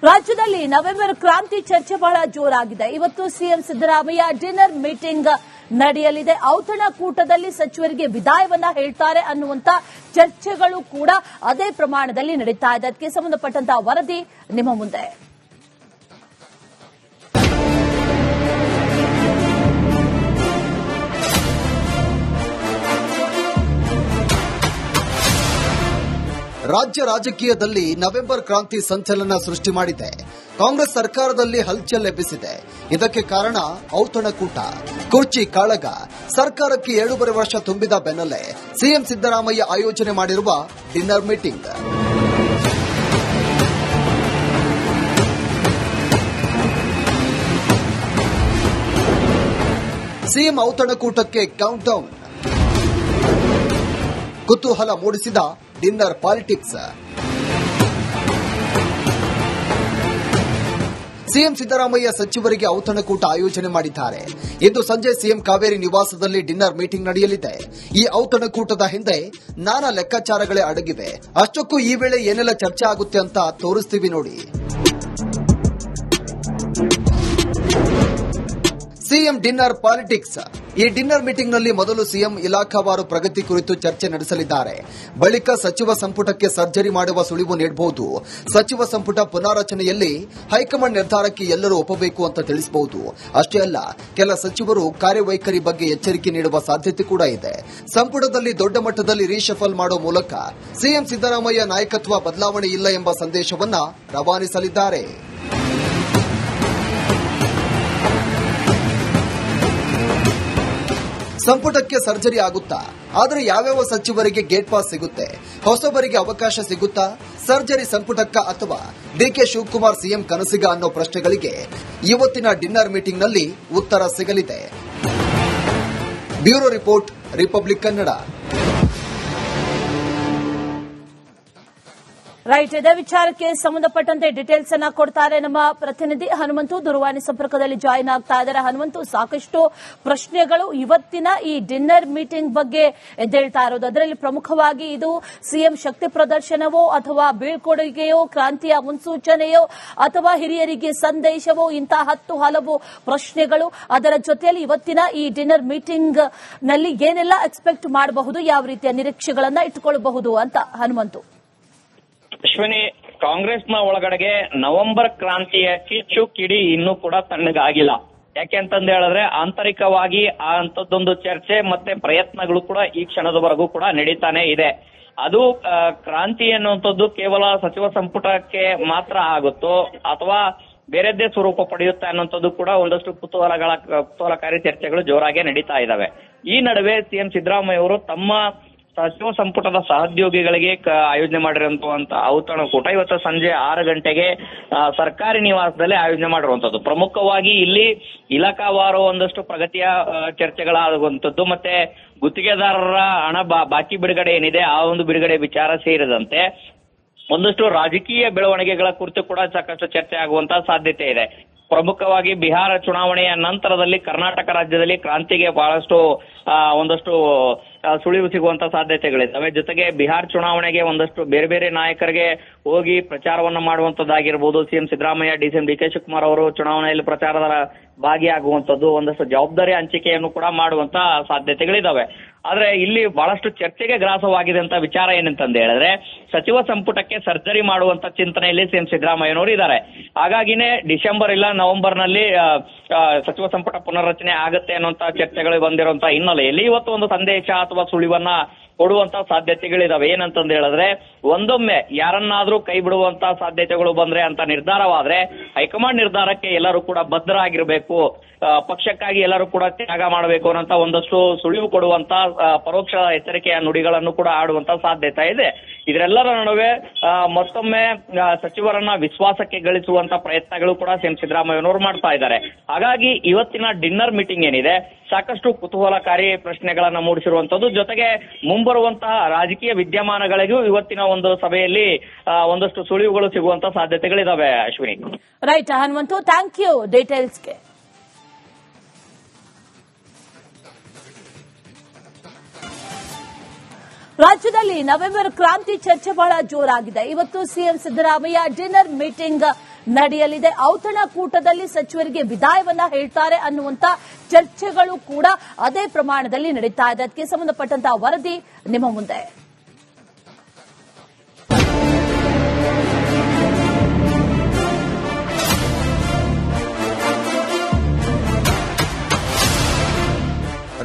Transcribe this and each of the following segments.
ರಾಜ್ಯದಲ್ಲಿ ನವೆಂಬರ್ ಕ್ರಾಂತಿ ಚರ್ಚೆ ಬಹಳ ಜೋರಾಗಿದೆ. ಇವತ್ತು ಸಿಎಂ ಸಿದ್ದರಾಮಯ್ಯ ಡಿನ್ನರ್ ಮೀಟಿಂಗ್ ನಡೆಯಲಿದೆ. ಔತಣಕೂಟದಲ್ಲಿ ಸಚಿವರಿಗೆ ವಿದಾಯವನ್ನ ಹೇಳ್ತಾರೆ ಅನ್ನುವಂತ ಚರ್ಚೆಗಳು ಕೂಡ ಅದೇ ಪ್ರಮಾಣದಲ್ಲಿ ನಡೀತಾ ಇದೆ. ಅದಕ್ಕೆ ಸಂಬಂಧಪಟ್ಟಂತಹ ವರದಿ ನಿಮ್ಮ ಮುಂದೆ. ರಾಜ್ಯ ರಾಜಕೀಯದಲ್ಲಿ ನವೆಂಬರ್ ಕ್ರಾಂತಿ ಸಂಚಲನ ಸೃಷ್ಟಿ ಮಾಡಿದೆ. ಕಾಂಗ್ರೆಸ್ ಸರ್ಕಾರದಲ್ಲಿ ಹಲ್ಚಲ್ ಎಬ್ಬಿಸಿದೆ. ಇದಕ್ಕೆ ಕಾರಣ ಔತಣಕೂಟ, ಕುರ್ಚಿ ಕಾಳಗ. ಸರ್ಕಾರಕ್ಕೆ 7.5 ವರ್ಷ ತುಂಬಿದ ಬೆನ್ನಲ್ಲೇ ಸಿಎಂ ಸಿದ್ದರಾಮಯ್ಯ ಆಯೋಜನೆ ಮಾಡಿರುವ ಡಿನ್ನರ್ ಮೀಟಿಂಗ್. ಸಿಎಂ ಔತಣಕೂಟಕ್ಕೆ ಕೌಂಟ್ ಡೌನ್. ಕುತೂಹಲ ಮೂಡಿಸಿದ ಡಿನ್ನರ್ ಪಾಲಿಟಿಕ್ಸ್. ಸಿಎಂ ಸಿದ್ದರಾಮಯ್ಯ ಸಚಿವರಿಗೆ ಔತಣಕೂಟ ಆಯೋಜನೆ ಮಾಡಿದ್ದಾರೆ. ಇಂದು ಸಂಜೆ ಸಿಎಂ ಕಾವೇರಿ ನಿವಾಸದಲ್ಲಿ ಡಿನ್ನರ್ ಮೀಟಿಂಗ್ ನಡೆಯಲಿದೆ. ಈ ಔತಣಕೂಟದ ಹಿಂದೆ ನಾನಾ ಲೆಕ್ಕಾಚಾರಗಳೇ ಅಡಗಿವೆ. ಅಷ್ಟಕ್ಕೂ ಈ ವೇಳೆ ಏನೆಲ್ಲ ಚರ್ಚೆ ಆಗುತ್ತೆ ಅಂತ ತೋರಿಸ್ತೀವಿ ನೋಡಿ. CM dinner politics. ಈ ಡಿನ್ನರ್ ಮೀಟಿಂಗ್ನಲ್ಲಿ ಮೊದಲು ಸಿಎಂ ಇಲಾಖಾವಾರು ಪ್ರಗತಿ ಕುರಿತು ಚರ್ಚೆ ನಡೆಸಲಿದ್ದಾರೆ. ಬಳಿಕ ಸಚಿವ ಸಂಪುಟಕ್ಕೆ ಸರ್ಜರಿ ಮಾಡುವ ಸುಳಿವು ನೀಡಬಹುದು. ಸಚಿವ ಸಂಪುಟ ಪುನಾರಚನೆಯಲ್ಲಿ ಹೈಕಮಾಂಡ್ ನಿರ್ಧಾರಕ್ಕೆ ಎಲ್ಲರೂ ಒಪ್ಪಬೇಕು ಅಂತ ತಿಳಿಸಬಹುದು. ಅಷ್ಟೇ ಅಲ್ಲ, ಕೆಲ ಸಚಿವರು ಕಾರ್ಯವೈಖರಿ ಬಗ್ಗೆ ಎಚ್ಚರಿಕೆ ನೀಡುವ ಸಾಧ್ಯತೆ ಕೂಡ ಇದೆ. ಸಂಪುಟದಲ್ಲಿ ದೊಡ್ಡ ಮಟ್ಟದಲ್ಲಿ ರೀಶಫಲ್ ಮಾಡುವ ಮೂಲಕ ಸಿಎಂ ಸಿದ್ದರಾಮಯ್ಯ ನಾಯಕತ್ವ ಬದಲಾವಣೆ ಇಲ್ಲ ಎಂಬ ಸಂದೇಶವನ್ನ ರವಾನಿಸಲಿದ್ದಾರೆ. ಸಂಪುಟಕ್ಕೆ ಸರ್ಜರಿ ಆಗುತ್ತಾ? ಆದರೆ ಯಾವ್ಯಾವ ಸಚಿವರಿಗೆ ಗೇಟ್ ಪಾಸ್ ಸಿಗುತ್ತೆ? ಹೊಸಬರಿಗೆ ಅವಕಾಶ ಸಿಗುತ್ತಾ? ಸರ್ಜರಿ ಸಂಪುಟಕ್ಕ ಅಥವಾ ಡಿಕೆ ಶಿವಕುಮಾರ್ ಸಿಎಂ ಕನಸಿಗ ಅನ್ನೋ ಪ್ರಶ್ನೆಗಳಿಗೆ ಇವತ್ತಿನ ಡಿನ್ನರ್ ಮೀಟಿಂಗ್ನಲ್ಲಿ ಉತ್ತರ ಸಿಗಲಿದೆ. Bureau report, republic Kannada. Right, ಇದೇ ವಿಚಾರಕ್ಕೆ ಸಂಬಂಧಪಟ್ಟಂತೆ ಡೀಟೇಲ್ಸ್ ಅನ್ನ ಕೊಡ್ತಾರೆ ನಮ್ಮ ಪ್ರತಿನಿಧಿ ಹನುಮಂತು. ದೂರವಾಣಿ ಸಂಪರ್ಕದಲ್ಲಿ ಜಾಯಿನ್ ಆಗ್ತಾ ಇದ್ದಾರೆ. ಹನುಮಂತು, ಸಾಕಷ್ಟು ಪ್ರಶ್ನೆಗಳು ಇವತ್ತಿನ ಈ ಡಿನ್ನರ್ ಮೀಟಿಂಗ್ ಬಗ್ಗೆ ಎದ್ದೇಳ್ತಾ ಇರೋದು. ಅದರಲ್ಲಿ ಪ್ರಮುಖವಾಗಿ ಇದು ಸಿಎಂ ಶಕ್ತಿ ಪ್ರದರ್ಶನವೋ ಅಥವಾ ಬೀಳ್ಕೊಡುಗೆಯೋ, ಕ್ರಾಂತಿಯ ಮುನ್ಸೂಚನೆಯೋ ಅಥವಾ ಹಿರಿಯರಿಗೆ ಸಂದೇಶವೋ, ಇಂತಹ 10 ಹಲವು ಪ್ರಶ್ನೆಗಳು. ಅದರ ಜೊತೆಯಲ್ಲಿ ಇವತ್ತಿನ ಈ ಡಿನ್ನರ್ ಮೀಟಿಂಗ್ ನಲ್ಲಿ ಏನೆಲ್ಲ ಎಕ್ಸ್ಪೆಕ್ಟ್ ಮಾಡಬಹುದು, ಯಾವ ರೀತಿಯ ನಿರೀಕ್ಷೆಗಳನ್ನ ಇಟ್ಟುಕೊಳ್ಳಬಹುದು ಅಂತ ಹನುಮಂತು. ಅಶ್ವಿನಿ, ಕಾಂಗ್ರೆಸ್ನ ಒಳಗಡೆಗೆ ನವೆಂಬರ್ ಕ್ರಾಂತಿಯ ಕಿಚ್ಚು ಕಿಡಿ ಇನ್ನೂ ಕೂಡ ತಣ್ಣಗಾಗಿಲ್ಲ. ಯಾಕೆ ಅಂತಂದು ಹೇಳಿದ್ರೆ ಆಂತರಿಕವಾಗಿ ಆ ಅಂತದ್ದೊಂದು ಚರ್ಚೆ ಮತ್ತೆ ಪ್ರಯತ್ನಗಳು ಕೂಡ ಈ ಕ್ಷಣದವರೆಗೂ ಕೂಡ ನಡೀತಾನೆ ಇದೆ. ಅದು ಕ್ರಾಂತಿ ಅನ್ನುವಂಥದ್ದು ಕೇವಲ ಸಚಿವ ಸಂಪುಟಕ್ಕೆ ಮಾತ್ರ ಆಗುತ್ತೋ ಅಥವಾ ಬೇರೆದ್ದೇ ಸ್ವರೂಪ ಪಡೆಯುತ್ತೆ ಅನ್ನುವಂಥದ್ದು ಕೂಡ ಒಂದಷ್ಟು ಕುತೂಹಲಕಾರಿ ಚರ್ಚೆಗಳು ಜೋರಾಗಿ ನಡೀತಾ ಇದ್ದಾವೆ. ಈ ನಡುವೆ ಸಿಎಂ ಸಿದ್ದರಾಮಯ್ಯ ಅವರು ತಮ್ಮ ಸಚಿವ ಸಂಪುಟದ ಸಹೋದ್ಯೋಗಿಗಳಿಗೆ ಆಯೋಜನೆ ಮಾಡಿರುವಂತ ಔತಣಕೂಟ ಇವತ್ತು ಸಂಜೆ 6 ಗಂಟೆಗೆ ಸರ್ಕಾರಿ ನಿವಾಸದಲ್ಲಿ ಆಯೋಜನೆ ಮಾಡಿರುವಂತದ್ದು. ಪ್ರಮುಖವಾಗಿ ಇಲ್ಲಿ ಇಲಾಖಾವಾರು ಒಂದಷ್ಟು ಪ್ರಗತಿಯ ಚರ್ಚೆಗಳಾಗುವಂತದ್ದು ಮತ್ತೆ ಗುತ್ತಿಗೆದಾರರ ಹಣ ಬಾಕಿ ಬಿಡುಗಡೆ ಏನಿದೆ ಆ ಒಂದು ಬಿಡುಗಡೆ ವಿಚಾರ ಸೇರಿದಂತೆ ಒಂದಷ್ಟು ರಾಜಕೀಯ ಬೆಳವಣಿಗೆಗಳ ಕುರಿತು ಕೂಡ ಸಾಕಷ್ಟು ಚರ್ಚೆ ಆಗುವಂತಹ ಸಾಧ್ಯತೆ ಇದೆ. ಪ್ರಮುಖವಾಗಿ ಬಿಹಾರ ಚುನಾವಣೆಯ ನಂತರದಲ್ಲಿ ಕರ್ನಾಟಕ ರಾಜ್ಯದಲ್ಲಿ ಕ್ರಾಂತಿಗೆ ಬಹಳಷ್ಟು ಒಂದಷ್ಟು ಸುಳಿವು ಸಿಗುವಂತ ಸಾಧ್ಯತೆಗಳಿದ್ದಾವೆ. ಜೊತೆಗೆ ಬಿಹಾರ ಚುನಾವಣೆಗೆ ಒಂದಷ್ಟು ಬೇರೆ ಬೇರೆ ನಾಯಕರಿಗೆ ಹೋಗಿ ಪ್ರಚಾರವನ್ನ ಮಾಡುವಂತದ್ದಾಗಿರ್ಬೋದು. ಸಿಎಂ ಸಿದ್ದರಾಮಯ್ಯ, ಡಿಕೆ ಶಿವಕುಮಾರ್ ಅವರು ಚುನಾವಣೆಯಲ್ಲಿ ಪ್ರಚಾರದ ಭಾಗಿಯಾಗುವಂತದ್ದು, ಒಂದಷ್ಟು ಜವಾಬ್ದಾರಿ ಹಂಚಿಕೆಯನ್ನು ಕೂಡ ಮಾಡುವಂತ ಸಾಧ್ಯತೆಗಳಿದ್ದಾವೆ. ಆದ್ರೆ ಇಲ್ಲಿ ಬಹಳಷ್ಟು ಚರ್ಚೆಗೆ ಗ್ರಾಸವಾಗಿದೆ ಅಂತ ವಿಚಾರ ಏನಂತಂದು ಹೇಳಿದ್ರೆ ಸಚಿವ ಸಂಪುಟಕ್ಕೆ ಸರ್ಜರಿ ಮಾಡುವಂತ ಚಿಂತನೆಯಲ್ಲಿ ಸಿಎಂ ಸಿದ್ದರಾಮಯ್ಯನವರು ಇದ್ದಾರೆ. ಹಾಗಾಗಿನೇ ಡಿಸೆಂಬರ್ ಇಲ್ಲ ನವೆಂಬರ್ ನಲ್ಲಿ ಸಚಿವ ಸಂಪುಟ ಪುನರ್ರಚನೆ ಆಗುತ್ತೆ ಅನ್ನುವಂತ ಚರ್ಚೆಗಳು ಬಂದಿರುವಂತಹ ಹಿನ್ನೆಲೆಯಲ್ಲಿ ಇವತ್ತು ಒಂದು ಸಂದೇಶ ಅಥವಾ ಸುಳಿವನ್ನ ಕೊಡುವಂತ ಸಾಧ್ಯತೆಗಳಿದಾವೆ. ಏನಂತಂದು ಹೇಳಿದ್ರೆ ಒಂದೊಮ್ಮೆ ಯಾರನ್ನಾದ್ರೂ ಕೈ ಬಿಡುವಂತ ಸಾಧ್ಯತೆಗಳು ಬಂದ್ರೆ ಅಂತ ನಿರ್ಧಾರವಾದ್ರೆ ಹೈಕಮಾಂಡ್ ನಿರ್ಧಾರಕ್ಕೆ ಎಲ್ಲರೂ ಕೂಡ ಬದ್ಧರಾಗಿರ್ಬೇಕು, ಪಕ್ಷಕ್ಕಾಗಿ ಎಲ್ಲರೂ ಕೂಡ ತ್ಯಾಗ ಮಾಡಬೇಕು ಅನ್ನೋಂತ ಒಂದಷ್ಟು ಸುಳಿವು ಕೊಡುವಂತ ಪರೋಕ್ಷ ಎಚ್ಚರಿಕೆಯ ನುಡಿಗಳನ್ನು ಕೂಡ ಆಡುವಂತ ಸಾಧ್ಯತೆ ಇದೆ. ಇದರೆಲ್ಲರ ನಡುವೆ ಮತ್ತೊಮ್ಮೆ ಸಚಿವರನ್ನ ವಿಶ್ವಾಸಕ್ಕೆ ಗಳಿಸುವಂತ ಪ್ರಯತ್ನಗಳು ಕೂಡ ಸಿಎಂ ಸಿದ್ದರಾಮಯ್ಯನವರು ಮಾಡ್ತಾ ಇದ್ದಾರೆ. ಹಾಗಾಗಿ ಇವತ್ತಿನ ಡಿನ್ನರ್ ಮೀಟಿಂಗ್ ಏನಿದೆ ಸಾಕಷ್ಟು ಕುತೂಹಲಕಾರಿ ಪ್ರಶ್ನೆಗಳನ್ನ ಮೂಡಿಸಿರುವಂತದ್ದು. ಜೊತೆಗೆ ಮುಂಬರುವಂತಹ ರಾಜಕೀಯ ವಿದ್ಯಮಾನಗಳಿಗೂ ಇವತ್ತಿನ ಒಂದು ಸಭೆಯಲ್ಲಿ ಒಂದಷ್ಟು ಸುಳಿವುಗಳು ಸಿಗುವಂತ ಸಾಧ್ಯತೆಗಳಿದಾವೆ. Ashwini. Right Hanumanthu, thank you ಡೀಟೇಲ್ಸ್ಗೆ. ರಾಜ್ಯದಲ್ಲಿ ನವೆಂಬರ್ ಕ್ರಾಂತಿ ಚರ್ಚೆ ಬಹಳ ಜೋರಾಗಿದೆ. ಇವತ್ತು ಸಿಎಂ ಸಿದ್ದರಾಮಯ್ಯ ಡಿನ್ನರ್ ಮೀಟಿಂಗ್ ನಡೆಯಲಿದೆ. ಔತಣಕೂಟದಲ್ಲಿ ಸಚಿವರಿಗೆ ವಿದಾಯವನ್ನ ಹೇಳ್ತಾರೆ ಅನ್ನುವಂತ ಚರ್ಚೆಗಳು ಕೂಡ ಅದೇ ಪ್ರಮಾಣದಲ್ಲಿ ನಡೀತಾ ಇದೆ. ಅದಕ್ಕೆ ಸಂಬಂಧಪಟ್ಟಂತಹ ವರದಿ ನಿಮ್ಮ ಮುಂದೆ.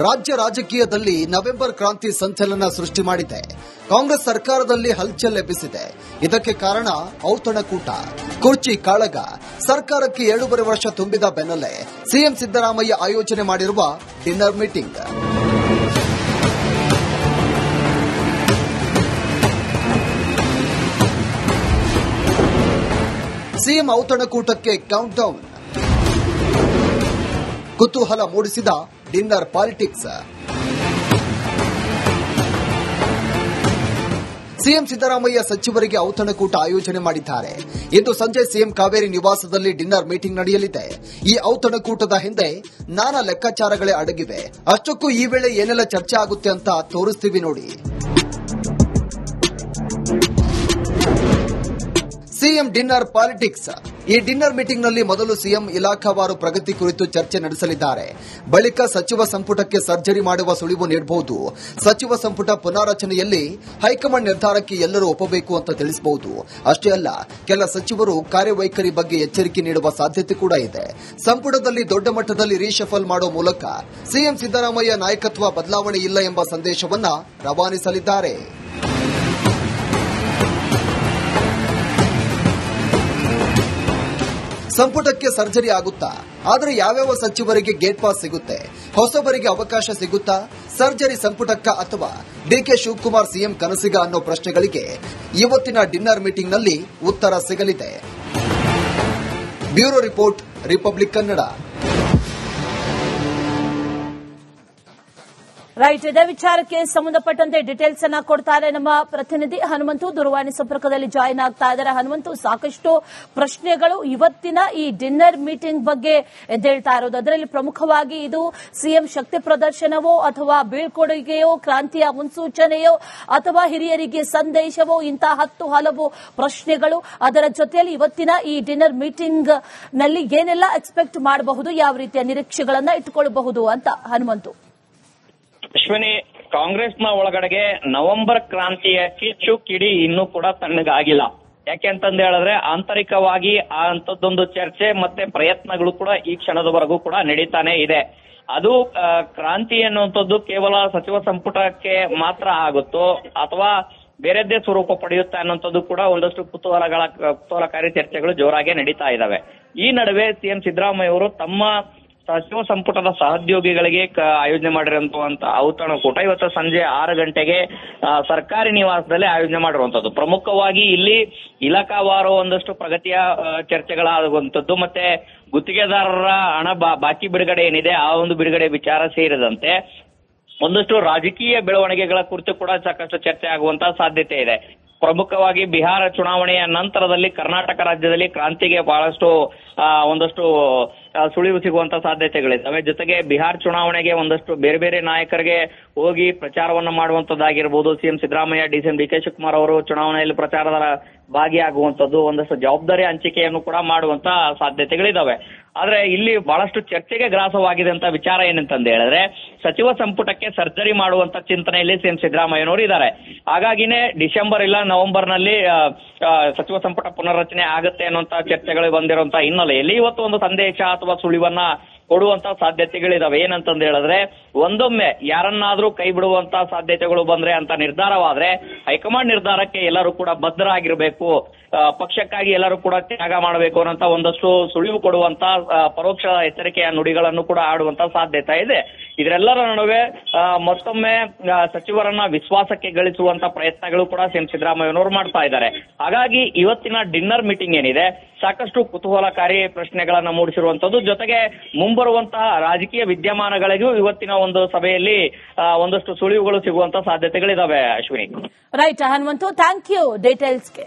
ರಾಜ್ಯ ರಾಜಕೀಯದಲ್ಲಿ ನವೆಂಬರ್ ಕ್ರಾಂತಿ ಸಂಚಲನ ಸೃಷ್ಟಿ ಮಾಡಿದೆ. ಕಾಂಗ್ರೆಸ್ ಸರ್ಕಾರದಲ್ಲಿ ಹಲ್ಚಲ್ ಎಬ್ಬಿಸಿದೆ. ಇದಕ್ಕೆ ಕಾರಣ ಔತಣಕೂಟ, ಕುರ್ಚಿ ಕಾಳಗ. ಸರ್ಕಾರಕ್ಕೆ 2.5 ವರ್ಷ ತುಂಬಿದ ಬೆನ್ನಲ್ಲೇ ಸಿಎಂ ಸಿದ್ದರಾಮಯ್ಯ ಆಯೋಜನೆ ಮಾಡಿರುವ ಡಿನ್ನರ್ ಮೀಟಿಂಗ್. ಸಿಎಂ ಔತಣಕೂಟಕ್ಕೆ ಕೌಂಟ್ ಡೌನ್. ಕುತೂಹಲ ಮೂಡಿಸಿದ ಡಿನ್ನರ್ ಪಾಲಿಟಿಕ್ಸ್. ಸಿಎಂ ಸಿದ್ದರಾಮಯ್ಯ ಸಚಿವರಿಗೆ ಔತಣಕೂಟ ಆಯೋಜನೆ ಮಾಡಿದ್ದಾರೆ. ಇಂದು ಸಂಜೆ ಸಿಎಂ ಕಾವೇರಿ ನಿವಾಸದಲ್ಲಿ ಡಿನ್ನರ್ ಮೀಟಿಂಗ್ ನಡೆಯಲಿದೆ. ಈ ಔತಣಕೂಟದ ಹಿಂದೆ ನಾನಾ ಲೆಕ್ಕಾಚಾರಗಳೇ ಅಡಗಿವೆ. ಅಷ್ಟಕ್ಕೂ ಈ ವೇಳೆ ಏನೆಲ್ಲ ಚರ್ಚೆ ಆಗುತ್ತೆ ಅಂತ ತೋರಿಸ್ತೀವಿ ನೋಡಿ. CM dinner politics. ಈ ಡಿನ್ನರ್ ಮೀಟಿಂಗ್ನಲ್ಲಿ ಮೊದಲು ಸಿಎಂ ಇಲಾಖಾವಾರು ಪ್ರಗತಿ ಕುರಿತು ಚರ್ಚೆ ನಡೆಸಲಿದ್ದಾರೆ. ಬಳಿಕ ಸಚಿವ ಸಂಪುಟಕ್ಕೆ ಸರ್ಜರಿ ಮಾಡುವ ಸುಳಿವು ನೀಡಬಹುದು. ಸಚಿವ ಸಂಪುಟ ಪುನಾರಚನೆಯಲ್ಲಿ ಹೈಕಮಾಂಡ್ ನಿರ್ಧಾರಕ್ಕೆ ಎಲ್ಲರೂ ಒಪ್ಪಬೇಕು ಅಂತ ತಿಳಿಸಬಹುದು. ಅಷ್ಟೇ ಅಲ್ಲ, ಕೆಲ ಸಚಿವರು ಕಾರ್ಯವೈಖರಿ ಬಗ್ಗೆ ಎಚ್ಚರಿಕೆ ನೀಡುವ ಸಾಧ್ಯತೆ ಕೂಡ ಇದೆ. ಸಂಪುಟದಲ್ಲಿ ದೊಡ್ಡ ಮಟ್ಟದಲ್ಲಿ ರೀಶಫಲ್ ಮಾಡುವ ಮೂಲಕ ಸಿಎಂ ಸಿದ್ದರಾಮಯ್ಯ ನಾಯಕತ್ವ ಬದಲಾವಣೆ ಇಲ್ಲ ಎಂಬ ಸಂದೇಶವನ್ನ ರವಾನಿಸಲಿದ್ದಾರೆ. ಸಂಪುಟಕ್ಕೆ ಸರ್ಜರಿ ಆಗುತ್ತಾ? ಆದರೆ ಯಾವ್ಯಾವ ಸಚಿವರಿಗೆ ಗೇಟ್ ಪಾಸ್ ಸಿಗುತ್ತೆ? ಹೊಸಬರಿಗೆ ಅವಕಾಶ ಸಿಗುತ್ತಾ? ಸರ್ಜರಿ ಸಂಪುಟಕ್ಕ ಅಥವಾ ಡಿಕೆ ಶಿವಕುಮಾರ್ ಸಿಎಂ ಕನಸಿಗ ಅನ್ನೋ ಪ್ರಶ್ನೆಗಳಿಗೆ ಇವತ್ತಿನ ಡಿನ್ನರ್ ಮೀಟಿಂಗ್ನಲ್ಲಿ ಉತ್ತರ ಸಿಗಲಿದೆ. Bureau report, republic Kannada. Right, ಇದೇ ವಿಚಾರಕ್ಕೆ ಸಂಬಂಧಪಟ್ಟಂತೆ ಡೀಟೇಲ್ಸ್ ಅನ್ನ ಕೊಡ್ತಾರೆ ನಮ್ಮ ಪ್ರತಿನಿಧಿ ಹನುಮಂತು. ದೂರವಾಣಿ ಸಂಪರ್ಕದಲ್ಲಿ ಜಾಯಿನ್ ಆಗ್ತಾ ಇದ್ದಾರೆ. ಹನುಮಂತು, ಸಾಕಷ್ಟು ಪ್ರಶ್ನೆಗಳು ಇವತ್ತಿನ ಈ ಡಿನ್ನರ್ ಮೀಟಿಂಗ್ ಬಗ್ಗೆ ಎದ್ದೇಳ್ತಾ ಇರೋದು. ಅದರಲ್ಲಿ ಪ್ರಮುಖವಾಗಿ ಇದು ಸಿಎಂ ಶಕ್ತಿ ಪ್ರದರ್ಶನವೋ ಅಥವಾ ಬೀಳ್ಕೊಡುಗೆಯೋ, ಕ್ರಾಂತಿಯ ಮುನ್ಸೂಚನೆಯೋ ಅಥವಾ ಹಿರಿಯರಿಗೆ ಸಂದೇಶವೋ, ಇಂತಹ 10 ಹಲವು ಪ್ರಶ್ನೆಗಳು. ಅದರ ಜೊತೆಯಲ್ಲಿ ಇವತ್ತಿನ ಈ ಡಿನ್ನರ್ ಮೀಟಿಂಗ್ ನಲ್ಲಿ ಏನೆಲ್ಲ ಎಕ್ಸ್ಪೆಕ್ಟ್ ಮಾಡಬಹುದು, ಯಾವ ರೀತಿಯ ನಿರೀಕ್ಷೆಗಳನ್ನ ಇಟ್ಟುಕೊಳ್ಳಬಹುದು ಅಂತ ಹನುಮಂತು. ಅಶ್ವಿನಿ, ಕಾಂಗ್ರೆಸ್ನ ಒಳಗಡೆಗೆ ನವೆಂಬರ್ ಕ್ರಾಂತಿಯ ಕಿಚ್ಚು ಕಿಡಿ ಇನ್ನೂ ಕೂಡ ತಣ್ಣಗಾಗಿಲ್ಲ. ಯಾಕೆ ಅಂತಂದು ಹೇಳಿದ್ರೆ ಆಂತರಿಕವಾಗಿ ಆ ಅಂತದ್ದೊಂದು ಚರ್ಚೆ ಮತ್ತೆ ಪ್ರಯತ್ನಗಳು ಕೂಡ ಈ ಕ್ಷಣದವರೆಗೂ ಕೂಡ ನಡೀತಾನೆ ಇದೆ. ಅದು ಕ್ರಾಂತಿ ಅನ್ನುವಂಥದ್ದು ಕೇವಲ ಸಚಿವ ಸಂಪುಟಕ್ಕೆ ಮಾತ್ರ ಆಗುತ್ತೋ ಅಥವಾ ಬೇರೆದ್ದೇ ಸ್ವರೂಪ ಪಡೆಯುತ್ತೆ ಅನ್ನೋಂಥದ್ದು ಕೂಡ ಒಂದಷ್ಟು ಕುತೂಹಲಕಾರಿ ಚರ್ಚೆಗಳು ಜೋರಾಗಿ ನಡೀತಾ ಇದಾವೆ. ಈ ನಡುವೆ ಸಿಎಂ ಸಿದ್ದರಾಮಯ್ಯ ಅವರು ತಮ್ಮ ಸಚಿವ ಸಂಪುಟದ ಸಹೋದ್ಯೋಗಿಗಳಿಗೆ ಆಯೋಜನೆ ಮಾಡಿರುವಂತ ಔತಣಕೂಟ ಇವತ್ತು ಸಂಜೆ 6 ಗಂಟೆಗೆ ಸರ್ಕಾರಿ ನಿವಾಸದಲ್ಲಿ ಆಯೋಜನೆ ಮಾಡಿರುವಂತದ್ದು. ಪ್ರಮುಖವಾಗಿ ಇಲ್ಲಿ ಇಲಾಖಾವಾರು ಒಂದಷ್ಟು ಪ್ರಗತಿಯ ಚರ್ಚೆಗಳಾಗುವಂತದ್ದು ಮತ್ತೆ ಗುತ್ತಿಗೆದಾರರ ಹಣ ಬಾಕಿ ಬಿಡುಗಡೆ ಏನಿದೆ ಆ ಒಂದು ಬಿಡುಗಡೆ ವಿಚಾರ ಸೇರಿದಂತೆ ಒಂದಷ್ಟು ರಾಜಕೀಯ ಬೆಳವಣಿಗೆಗಳ ಕುರಿತು ಕೂಡ ಸಾಕಷ್ಟು ಚರ್ಚೆ ಆಗುವಂತಹ ಸಾಧ್ಯತೆ ಇದೆ. ಪ್ರಮುಖವಾಗಿ ಬಿಹಾರ ಚುನಾವಣೆಯ ನಂತರದಲ್ಲಿ ಕರ್ನಾಟಕ ರಾಜ್ಯದಲ್ಲಿ ಕ್ರಾಂತಿಗೆ ಬಹಳಷ್ಟು ಒಂದಷ್ಟು ಸುಳಿವು ಸಿಗುವಂತ ಸಾಧ್ಯತೆಗಳಿದ್ದಾವೆ. ಜೊತೆಗೆ ಬಿಹಾರ ಚುನಾವಣೆಗೆ ಒಂದಷ್ಟು ಬೇರೆ ಬೇರೆ ನಾಯಕರಿಗೆ ಹೋಗಿ ಪ್ರಚಾರವನ್ನ ಮಾಡುವಂತದ್ದಾಗಿರ್ಬೋದು. ಸಿಎಂ ಸಿದ್ದರಾಮಯ್ಯ, ಡಿಕೆ ಶಿವಕುಮಾರ್ ಅವರು ಚುನಾವಣೆಯಲ್ಲಿ ಪ್ರಚಾರದ ಭಾಗಿಯಾಗುವಂತದ್ದು, ಒಂದಷ್ಟು ಜವಾಬ್ದಾರಿ ಹಂಚಿಕೆಯನ್ನು ಕೂಡ ಮಾಡುವಂತ ಸಾಧ್ಯತೆಗಳಿದಾವೆ. ಆದ್ರೆ ಇಲ್ಲಿ ಬಹಳಷ್ಟು ಚರ್ಚೆಗೆ ಗ್ರಾಸವಾಗಿದೆ ಅಂತ ವಿಚಾರ ಏನಂತಂದು ಹೇಳಿದ್ರೆ ಸಚಿವ ಸಂಪುಟಕ್ಕೆ ಸರ್ಜರಿ ಮಾಡುವಂತ ಚಿಂತನೆಯಲ್ಲಿ ಸಿಎಂ ಸಿದ್ದರಾಮಯ್ಯನವರು ಇದ್ದಾರೆ. ಹಾಗಾಗಿನೇ ಡಿಸೆಂಬರ್ ಇಲ್ಲ ನವೆಂಬರ್ ನಲ್ಲಿ ಸಚಿವ ಸಂಪುಟ ಪುನರ್ರಚನೆ ಆಗುತ್ತೆ ಅನ್ನುವಂತ ಚರ್ಚೆಗಳು ಬಂದಿರುವಂತಹ ಹಿನ್ನೆಲೆಯಲ್ಲಿ ಇವತ್ತು ಒಂದು ಸಂದೇಶ ಅಥವಾ ಸುಳಿವನ್ನ ಕೊಡುವಂತ ಸಾಧ್ಯತೆಗಳಿದಾವೆ. ಏನಂತಂದು ಹೇಳಿದ್ರೆ ಒಂದೊಮ್ಮೆ ಯಾರನ್ನಾದ್ರೂ ಕೈ ಬಿಡುವಂತ ಸಾಧ್ಯತೆಗಳು ಬಂದ್ರೆ ಅಂತ ನಿರ್ಧಾರವಾದ್ರೆ ಹೈಕಮಾಂಡ್ ನಿರ್ಧಾರಕ್ಕೆ ಎಲ್ಲರೂ ಕೂಡ ಬದ್ಧರಾಗಿರ್ಬೇಕು, ಪಕ್ಷಕ್ಕಾಗಿ ಎಲ್ಲರೂ ಕೂಡ ತ್ಯಾಗ ಮಾಡಬೇಕು ಅನ್ನೋಂತ ಒಂದಷ್ಟು ಸುಳಿವು ಕೊಡುವಂತ ಪರೋಕ್ಷ ಎಚ್ಚರಿಕೆಯ ನುಡಿಗಳನ್ನು ಕೂಡ ಆಡುವಂತ ಸಾಧ್ಯತೆ ಇದೆ. ಇದರೆಲ್ಲರ ನಡುವೆ ಮತ್ತೊಮ್ಮೆ ಸಚಿವರನ್ನ ವಿಶ್ವಾಸಕ್ಕೆ ಗಳಿಸುವಂತ ಪ್ರಯತ್ನಗಳು ಕೂಡ ಸಿಎಂ ಸಿದ್ದರಾಮಯ್ಯನವರು ಮಾಡ್ತಾ ಇದ್ದಾರೆ. ಹಾಗಾಗಿ ಇವತ್ತಿನ ಡಿನ್ನರ್ ಮೀಟಿಂಗ್ ಏನಿದೆ ಸಾಕಷ್ಟು ಕುತೂಹಲಕಾರಿ ಪ್ರಶ್ನೆಗಳನ್ನ ಮೂಡಿಸಿರುವಂತದ್ದು. ಜೊತೆಗೆ ಮುಂಬರುವಂತಹ ರಾಜಕೀಯ ವಿದ್ಯಮಾನಗಳಿಗೂ ಇವತ್ತಿನ ಒಂದು ಸಭೆಯಲ್ಲಿ ಒಂದಷ್ಟು ಸುಳಿವುಗಳು ಸಿಗುವಂತ ಸಾಧ್ಯತೆಗಳಿದಾವೆ. Ashwini. Right Hanumanthu, thank you ಡೀಟೇಲ್ಸ್ಗೆ.